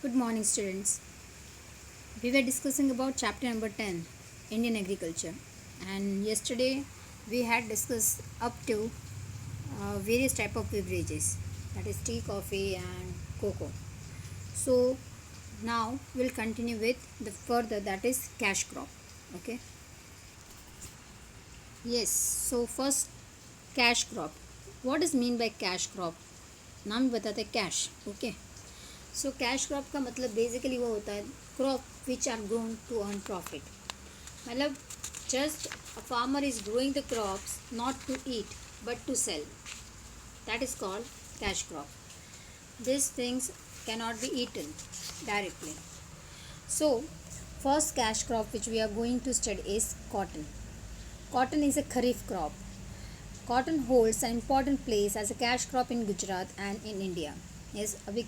Good morning, students. We were discussing about chapter number 10, Indian Agriculture, and yesterday we had discussed up to various type of beverages, that is tea, coffee, and cocoa. So now we'll continue with the further, that is cash crop. Okay. Yes. So first, cash crop. What is mean by cash crop? नाम बताते cash. Okay. So cash crop का मतलब basically वो होता है crop which are grown to earn profit. मतलब just a farmer is growing the crops not to eat but to sell. That is called cash crop. This things cannot be eaten directly. So first cash crop which we are going to study is cotton. Cotton is a kharif crop. Cotton holds an important place as a cash crop in Gujarat and in India. Yes, अभी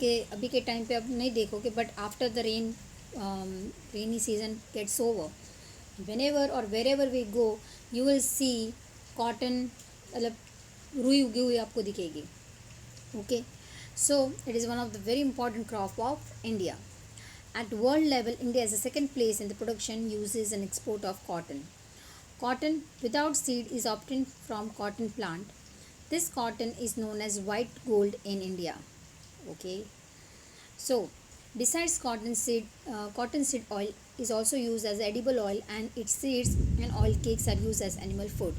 के time पे अब नहीं देखोगे, but after the rainy season gets over, whenever or wherever we go, you will see cotton, मतलब रुई उगी हुई आपको दिखेगी. Okay, so it is one of the very important crop of India. At world level, India is the second place in the production, uses and export of cotton. Cotton without seed is obtained from cotton plant. This cotton is known as white gold in India. Okay, so besides cotton seed oil is also used as edible oil, and its seeds and oil cakes are used as animal food.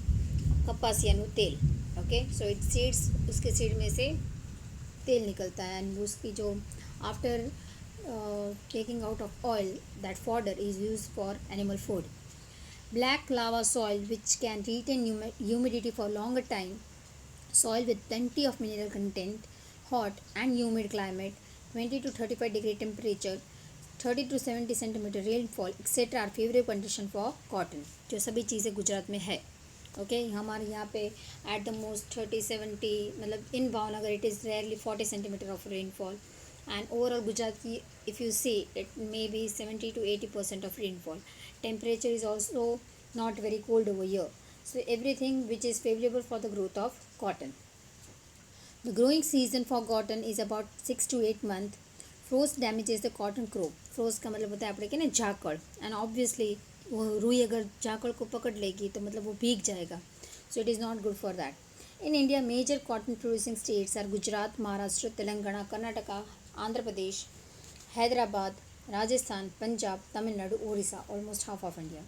कपास यानी तेल. Okay, so it seeds, उसके seed में से तेल निकलता है, and उसकी जो after taking out of oil, that fodder is used for animal food. Black lava soil which can retain humidity for longer time, soil with plenty of mineral content, hot and humid climate, 20 to 35 degree temperature, 30 to 70 centimeter rainfall etc. are favorable condition for cotton. जो सभी चीज़ें गुजरात में है. Okay, हमारे यहाँ पे at the most 30-70, मतलब in Bhavnagar it is rarely 40 centimetre of rainfall, and overall Gujarat की if you see it may be 70 to 80% of rainfall. Temperature is also not very cold over here, so everything which is favorable for the growth of cotton. The growing season for cotton is about 6 to 8 months. Frost damages the cotton crop. Frost का मतलब होता है अपने के ना झाकड़, and obviously वो रुई अगर झाकड़ को पकड़ लेगी तो मतलब वो भीग जाएगा, so it is not good for that. In India, major cotton producing states are Gujarat, Maharashtra, Telangana, Karnataka, Andhra Pradesh, Hyderabad, Rajasthan, Punjab, Tamil Nadu, Orissa, almost half of India.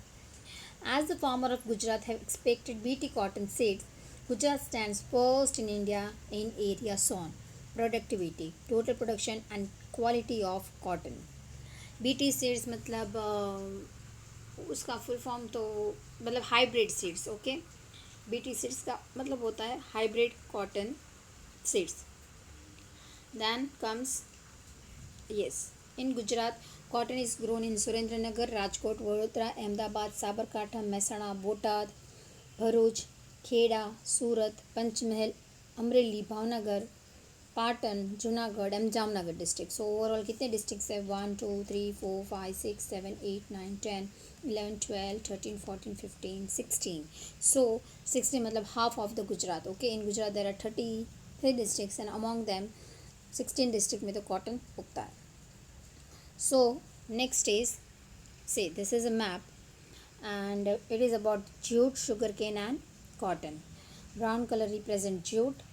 As the farmer of Gujarat have expected BT cotton seeds, Gujarat stands first in India in area sown, productivity, total production and quality of cotton. BT seeds मतलब उसका full form तो मतलब hybrid seeds. Okay, BT seeds का मतलब होता है hybrid cotton seeds. Then comes, yes, in Gujarat, cotton is grown in Surendranagar, Rajkot, Vadodara, Ahmedabad, Sabarkantha, Mehsana, Botad, Bharuch, Kheda, Surat, Panchmahal, Amreli, Bhavnagar, Patan, Junagadh and Jamnagar district. So overall कितने districts है? 1 2 3 4 5 6 7 8 9 10 11 12 13 14 15 16. So 16 मतलब half of the Gujarat. Okay, in Gujarat there are 33 districts, and among them 16 district में तो cotton उगता है. So next is, say this is a map, and it is about jute, sugarcane and cotton. Brown color represent jute,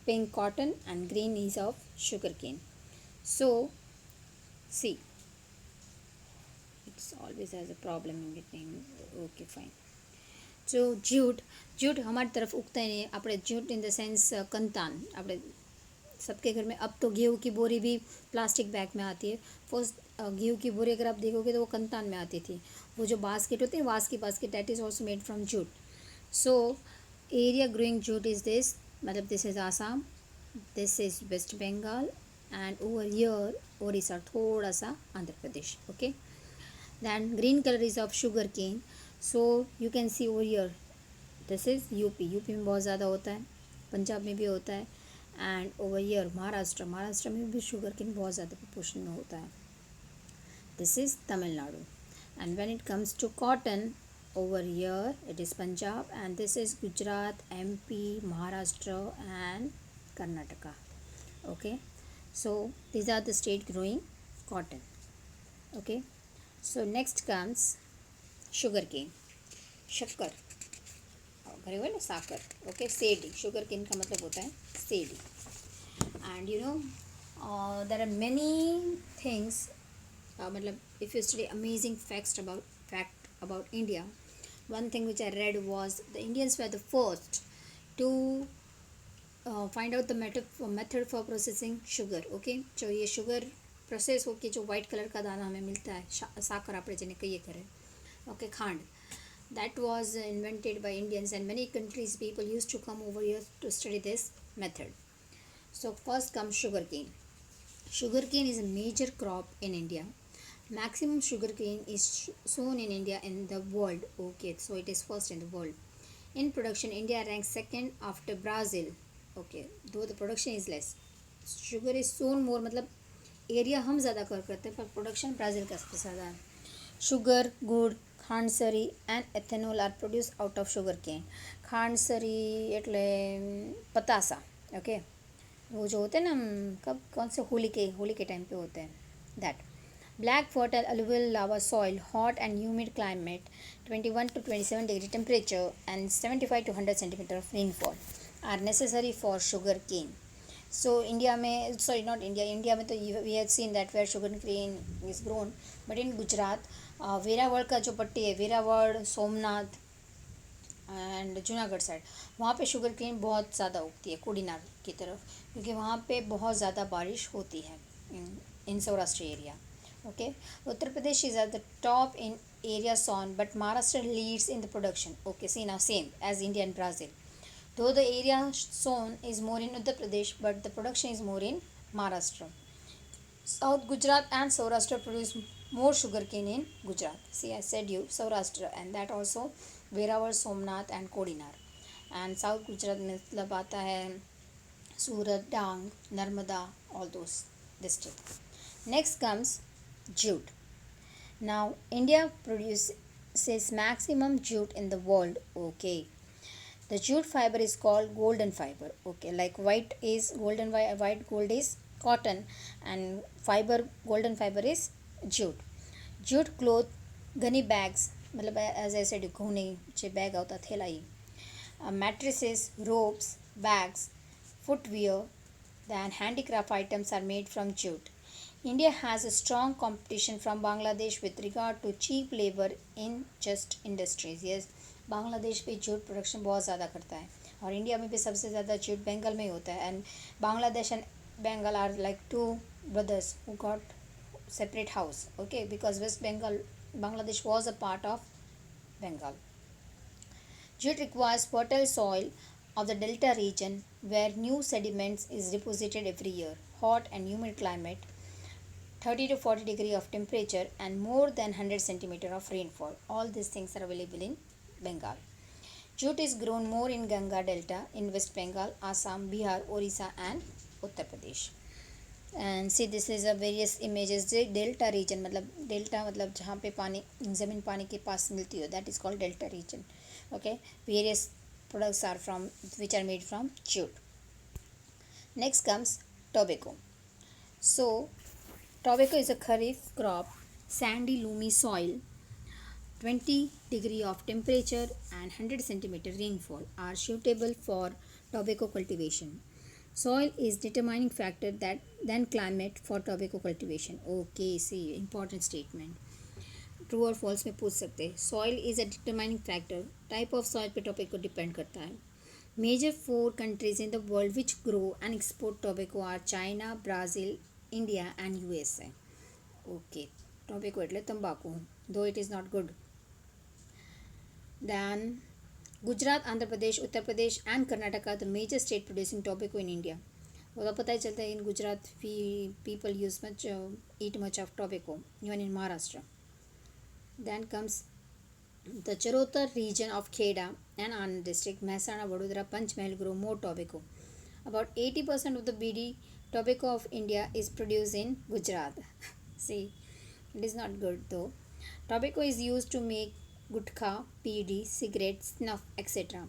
pink cotton, and green is of sugarcane. So see, it's always has a problem in between. Okay, fine. So jute हमारी तरफ उगता ही नहीं है. આપણે jute in the sense कंतान, આપણે सबके घर में अब तो गेहूँ की बोरी भी प्लास्टिक बैग में आती है. फर्स्ट गेहूँ की बोरी अगर आप देखोगे तो वो कंतान में आती थी. वो जो बास्केट होती है, वास की basket, that is also made from jute. So area growing jute is this, मतलब this is Assam, this is West Bengal, and over here Odisha, थोड़ा सा Andhra Pradesh. Okay, then green colour is of sugar cane. So you can see over here this is UP. UP में बहुत ज़्यादा होता है, पंजाब में भी होता है, एंड ओवर ईयर महाराष्ट्र में भी शुगर केन बहुत ज़्यादा प्रपोर्शन में होता है. This is Tamil Nadu. And when it comes to cotton, over year it is Punjab, and this is Gujarat, MP, Maharashtra and Karnataka. Okay, so these are the state growing cotton. Okay, so next comes sugarcane. शक्कर, घरे हुए ना साकर. Okay, सेडी. Sugar cane का मतलब होता है सेडी. And you know there are many things. मतलब if you study amazing fact about India, one thing which I read was the Indians were the first to find out the method for processing sugar. Okay, जो ये sugar process होके जो white colour का दाना हमें मिलता है, साकर આપણે જેને કહીએ કરે. Okay, ખાંડ. That was invented by Indians, and many countries people used to come over here to study this method. So first comes sugarcane. Sugarcane is a major crop in India. Maximum sugarcane is sown in India in the world. Okay, so it is first in the world. In production, India ranks second after Brazil. Okay, though the production is less. Sugar is sown more, मतलब area हम ज़्यादा cover करते हैं पर production Brazil का सबसे ज़्यादा है. Sugar, gur, khandsari and ethanol are produce out of sugar cane. ખાંડસરી એટલે पतासा. ओके, वो जो होते हैं ना, कब कौन से होली के टाइम पे होते हैं, that. Black fertile alluvial lava soil, hot and humid climate, 21 to 27 degree temperature and 75 to 100 centimeter of rainfall are necessary for sugar cane. So India में, sorry not India, India में तो we have seen that where sugar cane is grown, but in Gujarat, Veraval का जो पट्टी है, Veraval, Somnath and Junagadh side, वहाँ पे sugar cane बहुत ज़्यादा उगती है कोडीनार की तरफ, क्योंकि वहाँ पे बहुत ज़्यादा बारिश होती है in Saurashtra area. Okay, Uttar Pradesh is at the top in area sown, but Maharashtra leads in the production. Okay, see now same as India and Brazil. Though the area sown is more in Uttar Pradesh, but the production is more in Maharashtra. South Gujarat and Saurashtra produce more sugarcane in Gujarat. See, I said you Saurashtra, and that also Verawal, Somnath and Kodinar. And South Gujarat मतलब आता है सूरत, डांग, Narmada, all those districts. Next comes jute. Now India produces maximum jute in the world. Okay. The jute fiber is called golden fiber. Okay, like white is golden, white gold is cotton, and fiber, golden fiber is jute. Jute cloth, gunny bags, मतलब as I said, घूनी जे bag होता थैला ही, mattresses, ropes, bags, footwear, then handicraft items are made from jute. India has a strong competition from Bangladesh with regard to cheap labor in just industries. Yes, Bangladesh पे jute production बहुत ज़्यादा करता है, और इंडिया में भी सबसे ज़्यादा जूट बंगाल में ही होता है. And Bangladesh and Bengal are like two brothers who got separate house. Okay, because West Bengal, Bangladesh was a part of Bengal. Jute requires fertile soil of the delta region where new sediments is deposited every year, hot and humid climate, 30 to 40 degree of temperature and more than 100 centimeter of rainfall. All these things are available in Bengal. Jute is grown more in Ganga Delta in West Bengal, Assam, Bihar, Orissa and Uttar Pradesh. And see, this is a various images. Delta region मतलब delta मतलब जहाँ पे पानी, ज़मीन पानी के पास मिलती हो, that is called delta region. Okay, various products are from, which are made from jute. Next comes tobacco. So tobacco is a kharif crop, sandy loamy soil, 20 degree of temperature and 100 centimeter rainfall are suitable for tobacco cultivation. Soil is determining factor that than climate for tobacco cultivation. Okay, see, important statement. True और false में पूछ सकते हैं. Soil is a determining factor, type of soil पे tobacco depend करता है. Major 4 countries in the world which grow and export tobacco are China, Brazil, India and USA. Okay, tobacco એટલે તંબાકુ, though it is not good. Then Gujarat, Andhra Pradesh, Uttar Pradesh and Karnataka are the major state producing tobacco in India. वो तो पता ही चलता है, in Gujarat people eat much of tobacco, even in Maharashtra. Then comes the Charotar region of Kheda and Anand district, Mehsana, Vadodara, Panchmahal grow more tobacco. About 80% of the BD tobacco of India is produced in Gujarat. See, it is not good though. Tobacco is used to make gutkha, PD, cigarettes, snuff, etc.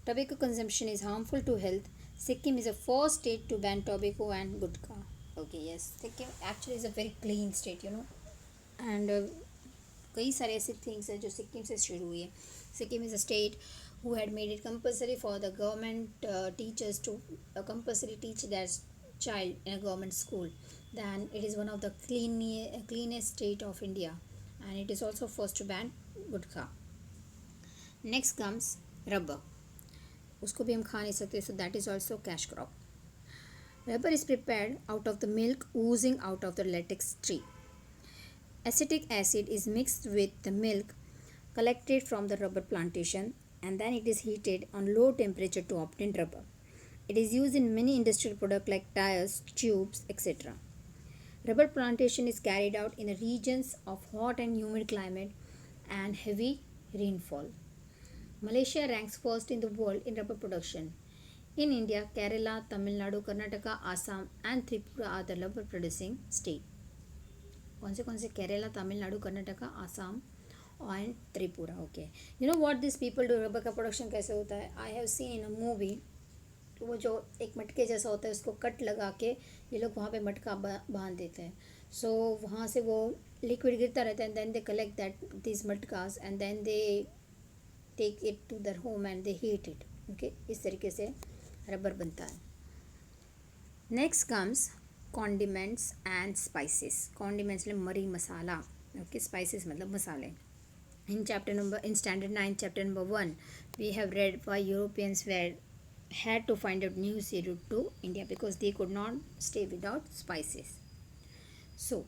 Tobacco consumption is harmful to health. Sikkim is the first state to ban tobacco and gutkha. Okay yes, Sikkim actually is a very clean state, you know. And कई सारे ऐसे things हैं जो सिक्किम से शुरू हुई है. Sikkim is a state who had made it compulsory for the government teachers to compulsory teach their child in a government school. Then it is one of the cleanest state of India, and it is also first to ban gutkha. Next comes rubber. उसको भी हम खा नहीं सकते, so that is also cash crop. Rubber is prepared out of the milk oozing out of the latex tree. Acetic acid is mixed with the milk collected from the rubber plantation, and then it is heated on low temperature to obtain rubber. It is used in many industrial products like tires, tubes, etc. Rubber plantation is carried out in the regions of hot and humid climate and heavy rainfall. Malaysia ranks first in the world in rubber production. In India, Kerala, Tamil Nadu, Karnataka, Assam, and Tripura are the rubber producing states. कौन से Kerala, Tamil Nadu, Karnataka, Assam and Tripura. Okay, you know what this people do. Rubber का production कैसे होता है? I have seen in a movie. तो वो जो एक मटके जैसा होता है उसको कट लगा के ये लोग वहाँ पे मटका बांध देते हैं. सो वहाँ से वो लिक्विड गिरता रहता है, and then they collect that this matkas and then they take it to their home and they heat it. Okay, इस तरीके से रबर बनता है. Next comes condiments and spices. Condiments मतलब मरी मसाला. Okay, spices मतलब मसाले. In standard 9 chapter number 1 we have read why Europeans had to find a new sea route to India because they could not stay without spices. So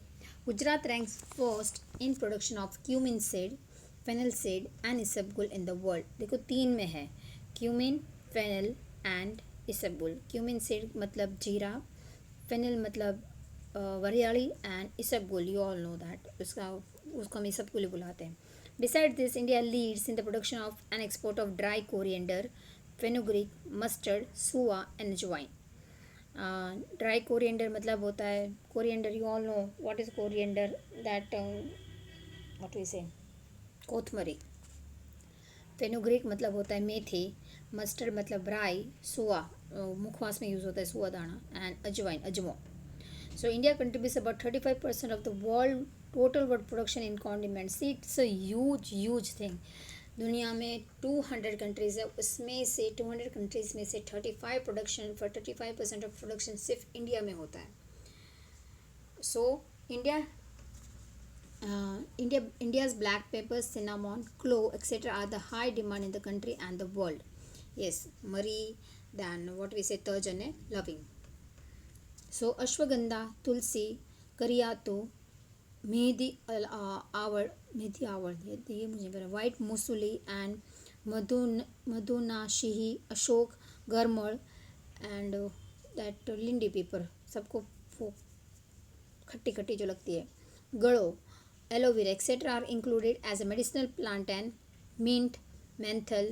Gujarat ranks first in production of cumin seed, fennel seed and isabgol in the world. देखो 3 में है cumin, fennel and isabgol. cumin seed मतलब jeera, fennel मतलब variyali and isabgol. You all know that. उसको हम इसबगोल बुलाते हैं. Beside this India leads in the production of and export of dry coriander, fenugreek, mustard, sua and ajwain. Dry coriander मतलब होता है coriander. You all know what is coriander. That what we say kothmari. Fenugreek मतलब होता है मेथी. मस्टर्ड मतलब राई. सुआ मुखवास में use होता है सुआ दाना. And ajwain ajmo. So India contributes about 35% of the world total world production in condiments. It's a huge thing. दुनिया में 200 कंट्रीज़ है, उसमें से 200 कंट्रीज़ में से 35% ऑफ प्रोडक्शन सिर्फ इंडिया में होता है. सो India's black pepper, cinnamon, clove, etc. are the high demand in the country and the world. Yes, mari, then what we say taj and loving. So ashwagandha, tulsi, kariyato, mehndi आवड़ ये मुझे पता. White musli and मधुनाशिही, ashok, garmal and that lindi pepper. सबको खट्टी खट्टी जो लगती है. गड़ो, aloe vera, etc. are included as a medicinal plant, and mint, menthol,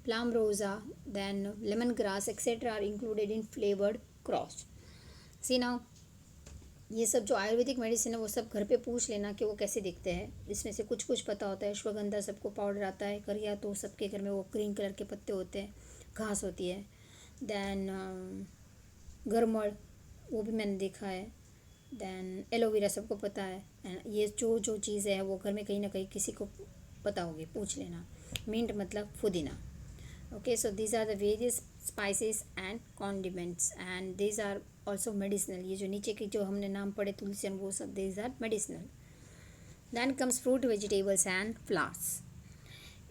plum rosa, then lemongrass, etc. are included in flavored crops. See now, ये सब जो आयुर्वेदिक मेडिसिन है वो सब घर पे पूछ लेना कि वो कैसे दिखते हैं. इसमें से कुछ कुछ पता होता है. अश्वगंधा सबको पाउडर आता है. करिया तो सबके घर में वो ग्रीन कलर के पत्ते होते हैं, घास होती है. दैन गरमड़ वो भी मैंने देखा है. दैन एलोवेरा सबको पता है. एंड ये जो चीज़ है वो घर में कहीं ना कहीं किसी को पता होगी, पूछ लेना. मिंट मतलब पुदीना. Okay, so these are the various spices and condiments and these are also medicinal. ये जो नीचे के जो हमने नाम पढ़े तुलसी वो सब these are medicinal. Then comes fruit, vegetables and flowers.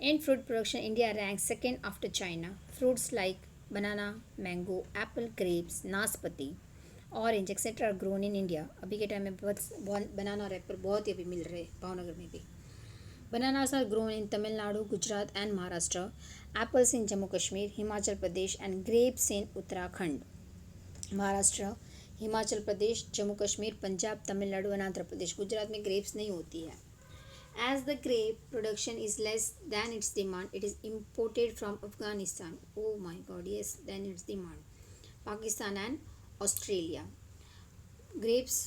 In fruit production, India ranks second after China. Fruits like banana, mango, apple, grapes, नाशपाती, orange etcetera are grown in India. अभी के टाइम में बहुत बनाना और एप्पल बहुत ही अभी मिल रहे हैं भावनगर में भी. Bananas are grown in Tamil Nadu, Gujarat and Maharashtra. Apples in Jammu Kashmir, Himachal Pradesh and grapes in Uttarakhand. Maharashtra, Himachal Pradesh, Jammu Kashmir, Punjab, Tamil Nadu और आंध्र प्रदेश. गुजरात में ग्रेप्स नहीं होती है. As the grape production is less than its demand, it is imported from Afghanistan. Oh my God, yes, than its demand. Pakistan and Australia. Grapes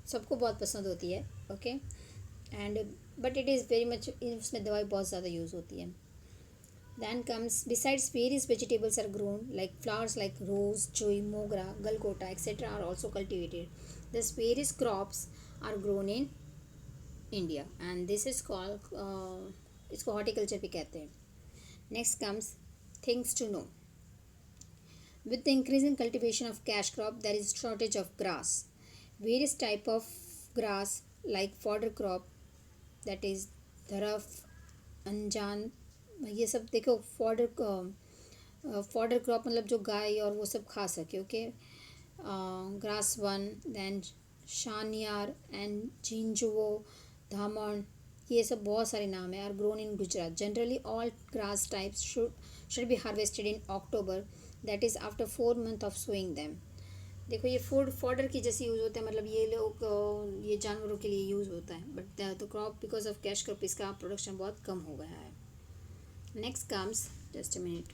सबको बहुत पसंद होती है. Okay, and but it is very much, उसमें दवाई बहुत ज़्यादा use होती है. Then comes, besides various vegetables are grown, like flowers like rose, choi, mogra, galgota, etc. are also cultivated. Thus various crops are grown in India, and this is called इसको horticulture भी कहते हैं. Next comes things to know. With the increasing cultivation of cash crop, there is shortage of grass. Various type of grass like fodder crop, that is धरफ, अनजान, ये सब देखो. Fodder crop मतलब जो गाय और वो सब खा सके. Okay. Grass one, then sheniyar and jinjvo, dhaman, ये सब बहुत सारे नाम है. Are grown in Gujarat. Generally all grass types should be harvested in October, that is after 4 months of sowing them. देखो ये फूड फॉडर की जैसे यूज़ होता है, मतलब ये लोग ये जानवरों के लिए यूज़ होता है. But the crop because of cash crop इसका प्रोडक्शन बहुत कम हो गया है. Next comes, just a minute.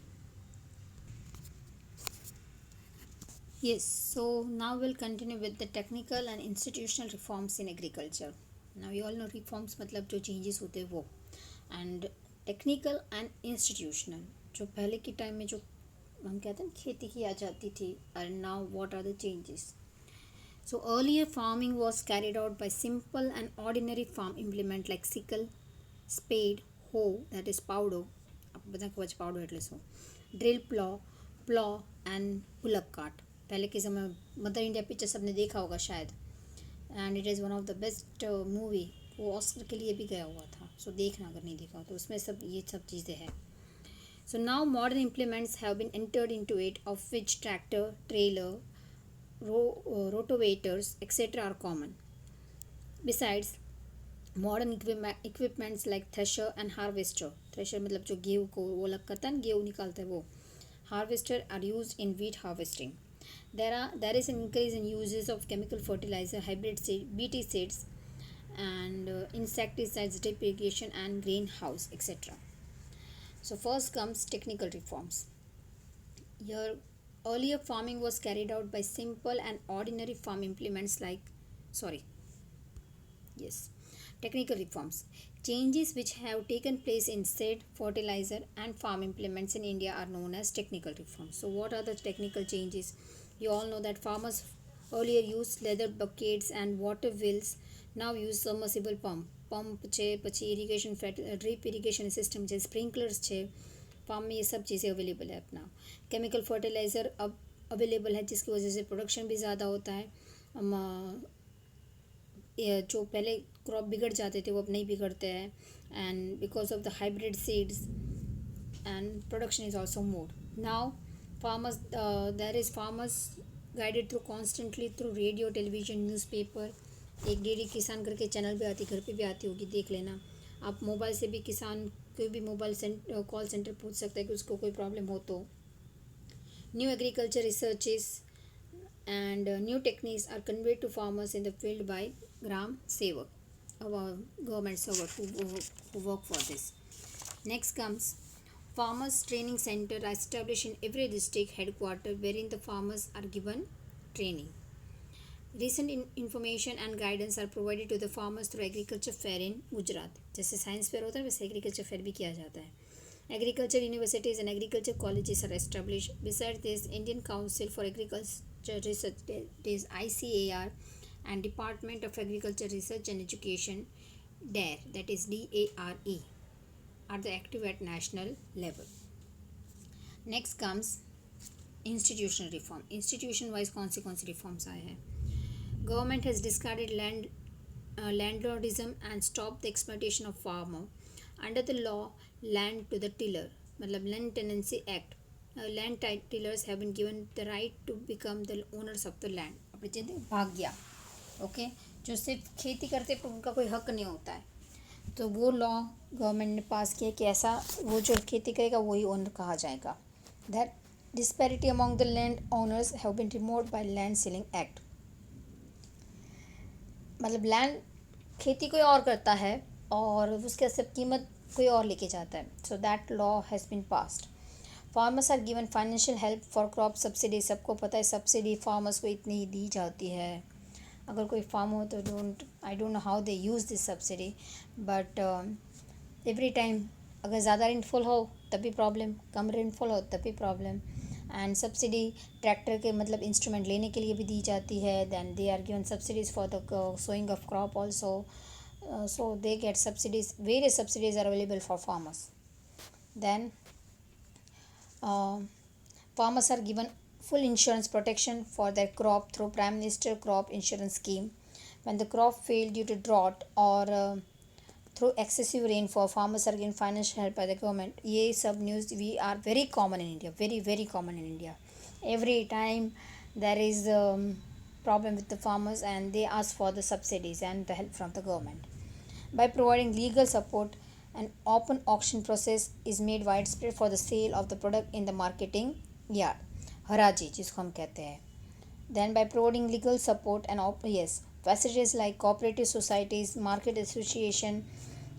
Yes, so now we'll continue with the technical and institutional reforms in agriculture. Now you all know reforms मतलब जो changes होते हैं वो, and technical and institutional, जो पहले के टाइम में जो हम कहते हैं खेती की आ जाती थी, and now what are the changes. So earlier farming was carried out by simple and ordinary farm implement like sickle, spade, hoe, that is powder, आप બધા ખબર છે પાવડો એટલે શું, drill plow and bullock cart. पहले के समय मदर इंडिया पिक्चर सबने देखा होगा शायद, and it is one of the best movie. वो ऑस्कर के लिए भी गया हुआ था, सो देखना अगर नहीं देखा तो उसमें सब ये सब चीज़ें हैं. So now modern implements have been entered into it, of which tractor, trailer, rotovators, etc. are common. Besides, modern equipments like thresher and harvester, thresher मतलब जो गेहूँ को वो अलग करता है, गेहूँ निकालता है वो, harvester are used in wheat harvesting. There is an increase in uses of chemical fertilizer, hybrid seed, BT seeds, and insecticides, drip irrigation, and greenhouse, etc. So first comes technical reforms. Here, earlier farming was carried out by simple and ordinary farm implements like, technical reforms. Changes which have taken place in seed, fertilizer, and farm implements in India are known as technical reforms. So what are the technical changes? You all know that farmers earlier used leather buckets and water wheels, now use submersible pump છે, પછી irrigation drip irrigation system છે, sprinklers છે, farm में ये सब चीज़ें available है अपना. केमिकल फर्टिलाइज़र अब अवेलेबल है, जिसकी वजह से प्रोडक्शन भी ज़्यादा होता है. जो पहले क्रॉप बिगड़ जाते थे वो अब नहीं बिगड़ते हैं, and because of the hybrid seeds and production is also more. Now farmers, there is farmers guided through constantly through radio, television, newspaper. एक DD किसान करके चैनल भी आती, घर पे भी आती होगी, देख लेना. आप मोबाइल से भी किसान कोई भी मोबाइल कॉल सेंटर पूछ सकता है कि उसको कोई प्रॉब्लम हो तो. New agriculture researches and new techniques are conveyed to farmers in the field by Gram Sevak, our government servant who work for this. Next comes farmers training center are established in every district headquarter, wherein the farmers are given training. Recent information and guidance are provided to the farmers through agriculture fair in Gujarat. जैसे science fair होता है वैसे agriculture fair भी किया जाता है. Agriculture universities and agriculture colleges are established. Besides this, Indian Council for Agriculture Research, that is ICAR, and Department of Agriculture Research and Education, DARE, that is DARE, are the active at national level. Next comes institutional reform. Institution wise कौन सी reforms आए हैं? Government has discarded landlordism and stopped the exploitation of farmer. Under the law, land to the tiller, मतलब land tenancy act, land tillers have been given the right to become the owners of the land. अपनी जिंदगी भाग गया. Okay, जो सिर्फ खेती करते पर उनका कोई हक नहीं होता है, तो वो लॉ गवर्नमेंट ने पास किया कि ऐसा वो जो खेती करेगा वही ओनर कहा जाएगा. That disparity among the land owners have been removed by land ceiling act. मतलब लैंड खेती कोई और करता है और उसके सब कीमत कोई और लेके जाता है. So that law has been passed. Farmers are given financial help for crop subsidy. सबको पता है सब्सिडी फार्मर्स को इतनी ही दी जाती है. अगर कोई फार्म हो तो I don't know how they use this subsidy, but every time अगर ज़्यादा रेनफॉल हो तब भी प्रॉब्लम, कम रेनफॉल हो तब भी प्रॉब्लम. एंड सब्सिडी ट्रैक्टर के मतलब इंस्ट्रूमेंट लेने के लिए भी दी जाती है. Then they are given subsidies for the sowing of crop also. So they get subsidies, various subsidies are available for farmers. Then uh, farmers are given full insurance protection for their crop through Prime Minister Crop Insurance Scheme. When the crop failed due to drought or through excessive rainfall, farmers are given financial help by the government. ये सब news we are very common in India, very very common in India. Every time there is problem with the farmers and they ask for the subsidies and the help from the government. By providing legal support, an open auction process is made widespread for the sale of the product in the marketing yard. हराजी जिसको हम कहते हैं. Then by providing legal support and facilities like cooperative societies, market association,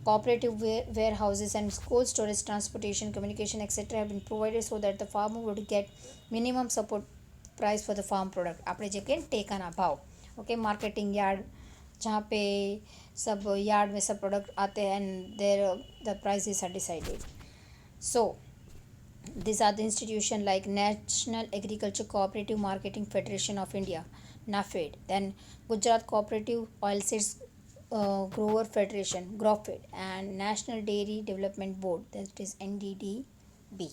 cooperative warehouses and cold storage, transportation, communication, etc. have been provided so that the farmer would get minimum support price for the farm product. આપણે જે કે ટેકાના ભાવ. Okay, marketing yard जहाँ पे सब yard में सब प्रोडक्ट आते हैं and there the prices are decided. So these are the institution like National Agriculture Cooperative Marketing Federation of India, NAFED. Then Gujarat Cooperative Oilseeds Grower Federation, GROFED, and National Dairy Development Board, that is NDDB.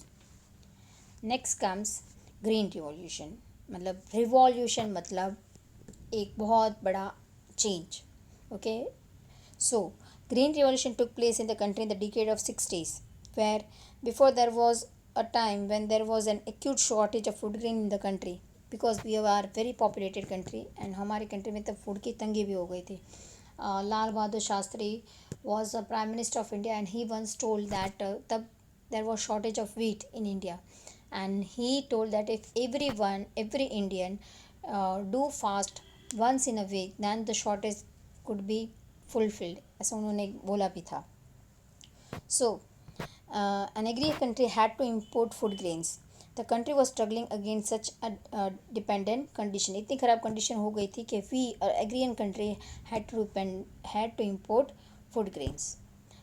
Next comes Green Revolution. मतलब revolution मतलब एक बहुत बड़ा change. Okay, so Green Revolution took place in the country in the decade of 60s, where before there was a time when there was an acute shortage of food grain in the country because we are very populated country and हमारे country में तब food की तंगी भी हो गई थी. Lal Bahadur Shastri was the Prime Minister of India and he once told that तब there was shortage of wheat in India and he told that if every Indian do fast once in a week then the shortage could be fulfilled, ऐसा उन्होंने बोला भी था. So an agri country had to import food grains. The country was struggling against such a dependent condition. इतनी ख़राब condition हो गई थी कि we agrarian country had to import food grains.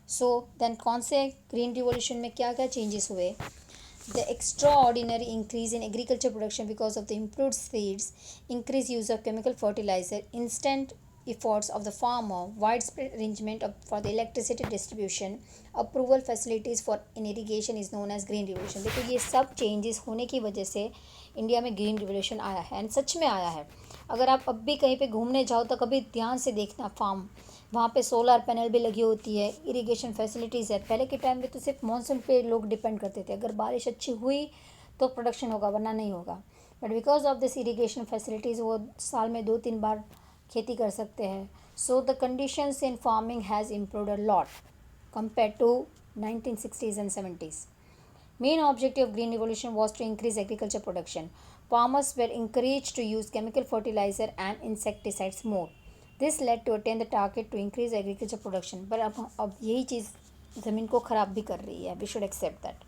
So then कौन से green revolution में क्या क्या changes हुए? The extraordinary increase in agriculture production because of the improved seeds, increased use of chemical fertilizer, instant efforts of the farmer, widespread arrangement for the electricity distribution, approval facilities for irrigation is known as green revolution. देखो ये सब changes होने की वजह से India में green revolution आया है एंड सच में आया है. अगर आप अब भी कहीं पे घूमने जाओ तो कभी ध्यान से देखना फार्म, वहाँ पे सोलर पैनल भी लगी होती है, इरिगेशन फैसिलिटीज़ है. पहले के टाइम में तो सिर्फ मानसून पे लोग डिपेंड करते थे, अगर बारिश अच्छी हुई तो प्रोडक्शन होगा वरना नहीं होगा. But because of this irrigation facilities वो साल में 2-3 बार खेती कर सकते हैं. So the conditions in farming has improved a lot compared to 1960s and 70s. Main objective of Green Revolution was to increase agriculture production. Farmers were encouraged to use chemical fertilizer and insecticides more. This led to attain the target to increase agriculture production. पर अब यही चीज़ ज़मीन को ख़राब भी कर रही है. We should accept that.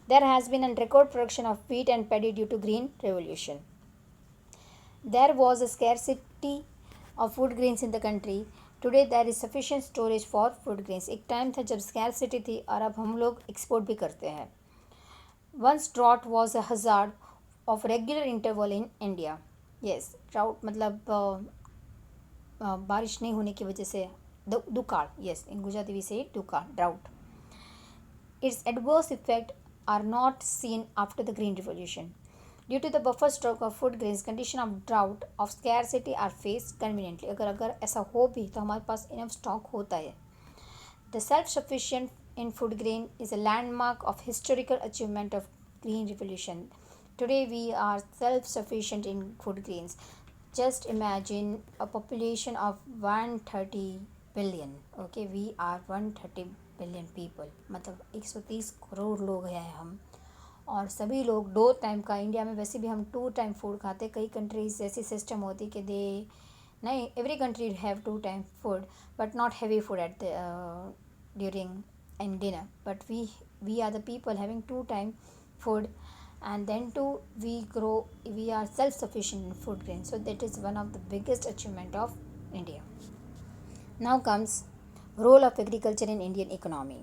There has been a record production of wheat and paddy due to Green Revolution. There was a scarcity of food grains in the country. Today there is sufficient storage for food grains. एक time था जब scarcity थी और अब हम लोग export भी करते हैं. Once drought was a hazard of regular interval in India. Yes, drought मतलब बारिश नहीं होने की वजह से दुकाळ. Yes, in Gujarati we say दुकाळ, drought. Its adverse effects are not seen after the Green Revolution. Due to the buffer stock of food grains, condition of drought of scarcity are faced conveniently. अगर ऐसा हो भी तो हमारे पास enough stock होता है. The self-sufficient in food grain is a landmark of historical achievement of Green Revolution. Today we are self-sufficient in food grains. Just imagine a population of 130 billion. Okay, we are 130 billion people. मतलब 130 करोड़ लोग हैं हम और सभी लोग 2 time का. India में वैसे भी हम 2 टाइम फूड खाते. कई कंट्रीज ऐसी सिस्टम होती कि दे नहीं, every country have 2 time food but not heavy food at the during and dinner. But we are the people having 2 time food and then too we are self sufficient in food grain. So that is one of the biggest achievement of India. Now comes role of agriculture in Indian economy.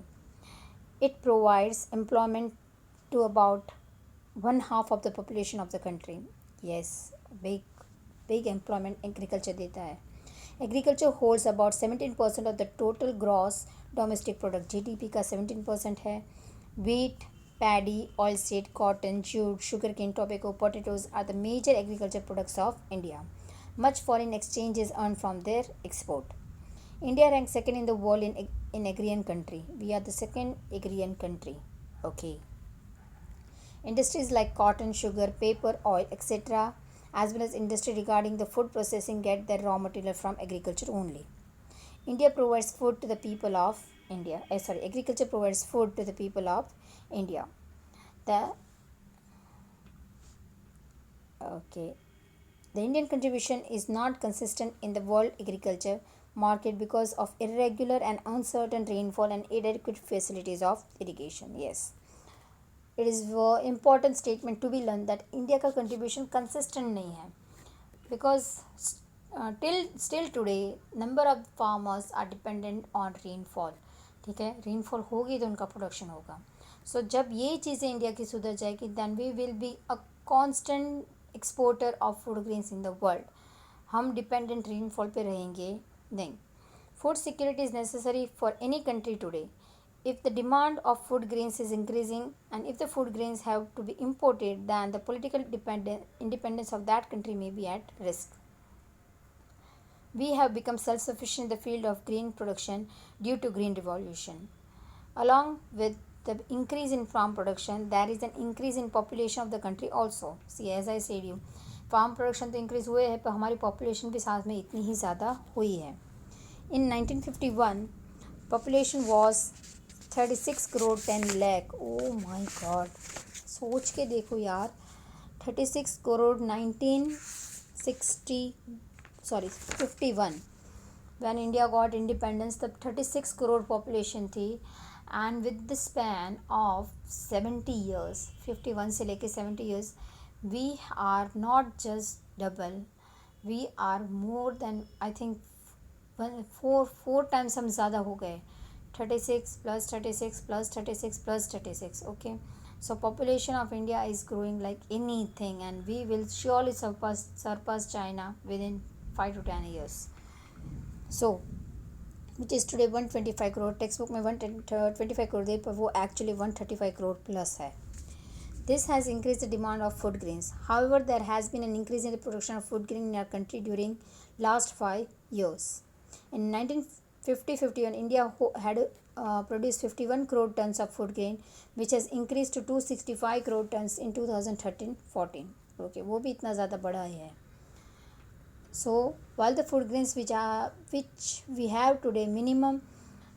It provides employment to about one half of the population of the country. Yes, big big employment agriculture देता है. Agriculture holds about 17% of the total gross domestic product. GDP का 17% है. Wheat, paddy, oilseed, cotton, jute, sugarcane, tobacco, potatoes are the major agriculture products of India. Much foreign exchange is earned from their export. India ranks second in the world in agrarian country. We are the second agrarian country. Okay. Industries like cotton, sugar, paper, oil, etc., as well as industry regarding the food processing, get their raw material from agriculture only. India provides food to the people of India. Agriculture provides food to the people of India. The okay, the Indian contribution is not consistent in the world agriculture market because of irregular and uncertain rainfall and inadequate facilities of irrigation. Yes, it is important statement to be learned that India का contribution consistent नहीं है because till still today number of farmers are dependent on rainfall. ठीक है, rainfall होगी तो उनका production होगा. सो जब ये चीज़ें इंडिया की सुधर जाएगी then we will be a constant exporter of food grains in the world. हम डिपेंडेंट रेनफॉल पे रहेंगे नहीं. Food security is necessary for any country today. If the demand of food grains is increasing and if the food grains have to be imported, then the political independence of that country may be at risk. We have become self-sufficient in the field of grain production due to green revolution. Along with the increase in farm production, there is an increase in population of the country also. See, as I said you, farm production तो increase हुए है पर हमारी population भी साथ में इतनी ही ज़्यादा हुई है. In 1951, population was 36 crore 10 lakh. Oh my god, सोच के देखो यार. 36 crore 51 when India got independence the 36 crore population थी. And with the span of 70 years, 51 से लेके 70 years, we are not just double, we are more than I think four times हम ज़्यादा हो गए. 36 plus 36 plus 36 plus 36. Okay, so population of India is growing like anything and we will surely surpass China within 5 to 10 years. So which is today 125 crore. Text book में 125 crore दे पर वो actually 135 crore plus है. This has increased the demand of food grains. However, there has been an increase in the production of food grain in our country during last 5 years. In 1950-51, India had produced 51 crore tons of food grain, which has increased to 265 crore tons in 2013-14. Okay, वो भी इतना ज़्यादा बढ़ा है. So while the food grains which we have today minimum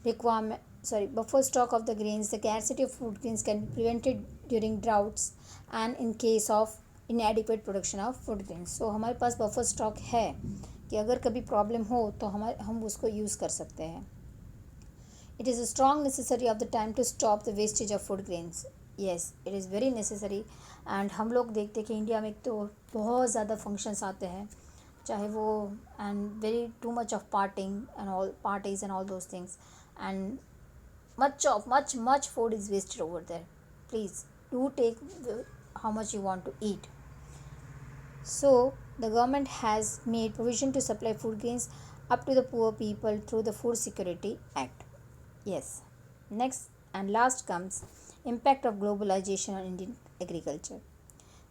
buffer stock of the grains, the scarcity of food grains can be prevented during droughts and in case of inadequate production of food grains. So हमारे पास buffer stock है कि अगर कभी problem हो तो हम उसको use कर सकते हैं. It is a strong necessary of the time to stop the wastage of food grains. Yes, it is very necessary. and हम लोग देखते हैं कि इंडिया में तो बहुत ज़्यादा फंक्शंस आते हैं, चाहे वो and very too much of parties and all those things, and much food is wasted over there. Please do take how much you want to eat. So the government has made provision to supply food grains up to the poor people through the Food Security Act. Yes. Next and last comes impact of globalization on Indian agriculture.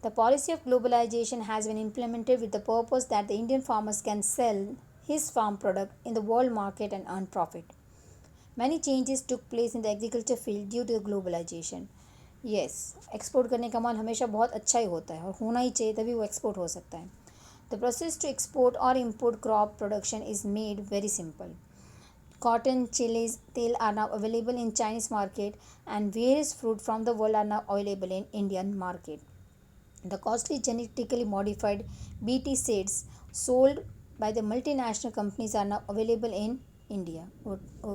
The policy of globalization has been implemented with the purpose that the Indian farmers can sell his farm product in the world market and earn profit. Many changes took place in the agriculture field due to the globalization. Yes, export करने का माल हमेशा बहुत अच्छा ही होता है और होना ही चाहिए, तभी वो एक्सपोर्ट हो सकता है. The process to export or import crop production is made very simple. Cotton, chilies, tel are now available in Chinese market and various fruit from the world are now available in Indian market. The costly genetically modified BT seeds sold by the multinational companies are now available in India.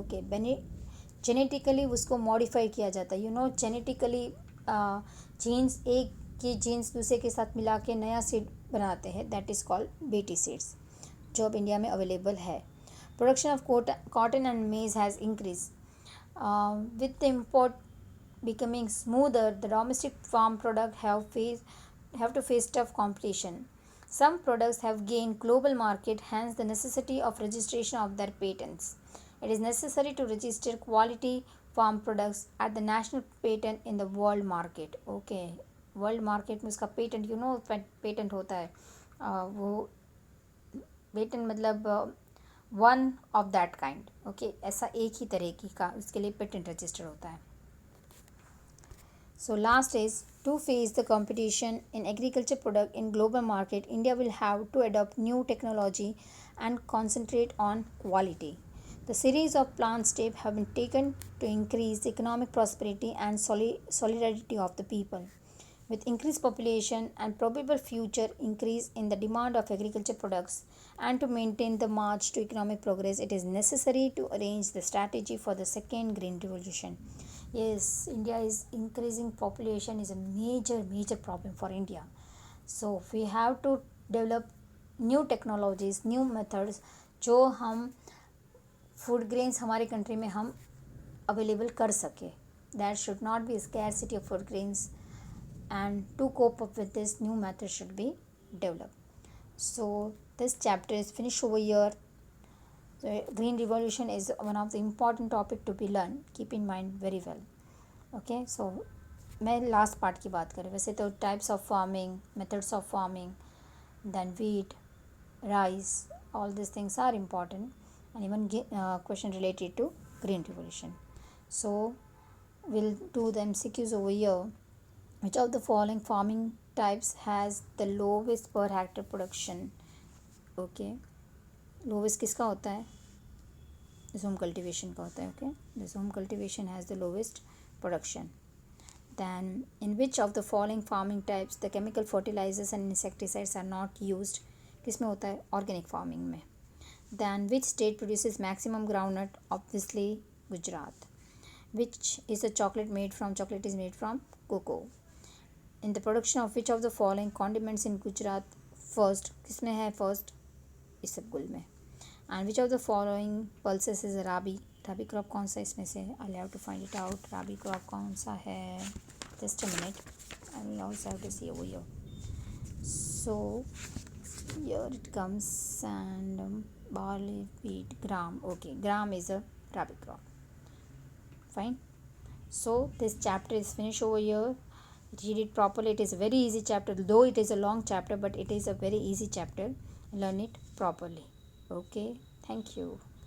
Okay, genetically उसको modify किया जाता है. Genetically jeans एक की jeans दूसरे के साथ मिला के नया सीड बनाते हैं. That is called BT seeds, जो अब इंडिया में अवेलेबल है. प्रोडक्शन ऑफ कॉटन एंड मेज has increase with the becoming smoother, the domestic farm product have to face tough competition. Some products have gained global market, hence the necessity of registration of their patents. It is necessary to register quality farm products at the national patent in the world market. Okay, world market में उसका patent, you know patent होता है, वो patent मतलब one of that kind, okay, ऐसा एक ही तरह की का उसके लिए पेटेंट रजिस्टर होता है. So last is to face the competition in agriculture product in global market, India will have to adopt new technology and concentrate on quality. The series of plan steps have been taken to increase the economic prosperity and solidarity of the people. With increased population and probable future increase in the demand of agriculture products and to maintain the march to economic progress, it is necessary to arrange the strategy for the second green revolution. Yes, India is increasing population is a major problem for India. So we have to develop new technologies, new methods जो हम food grains हमारे country में हम available कर सके. There should not be scarcity of food grains, and to cope up with this, new methods should be developed. So this chapter is finished over here. The green revolution is one of the important topic to be learned. Keep in mind very well. Okay, so मैं last part की बात करें. वैसे तो types of farming, methods of farming, then wheat, rice, all these things are important, and even question related to green revolution. So we'll do the MCQs over here. Which of the following farming types has the lowest per hectare production? Okay, lowest किसका होता है? Zoom cultivation का होता है. Okay, the zoom cultivation has the lowest production. Then in which of the following farming types the chemical fertilizers and insecticides are not used? किस में होता है? Organic farming में. Then which state produces maximum groundnut? Obviously Gujarat. Which is a chocolate made from? Chocolate is made from cocoa. In the production of which of the following condiments in Gujarat first? किस में है first? Isabgol में. And which of the following pulses is rabi? Rabi crop कौन सा इसमें से? I have to find it out. Rabi crop कौन सा है? Just a minute, I will also have to see over here. So here it comes and barley, wheat, gram. Okay, gram is a rabi crop. Fine. So this chapter is finished over here. Read it properly. It is a very easy chapter, though it is a long chapter, but it is a very easy chapter. Learn it properly. Okay, thank you.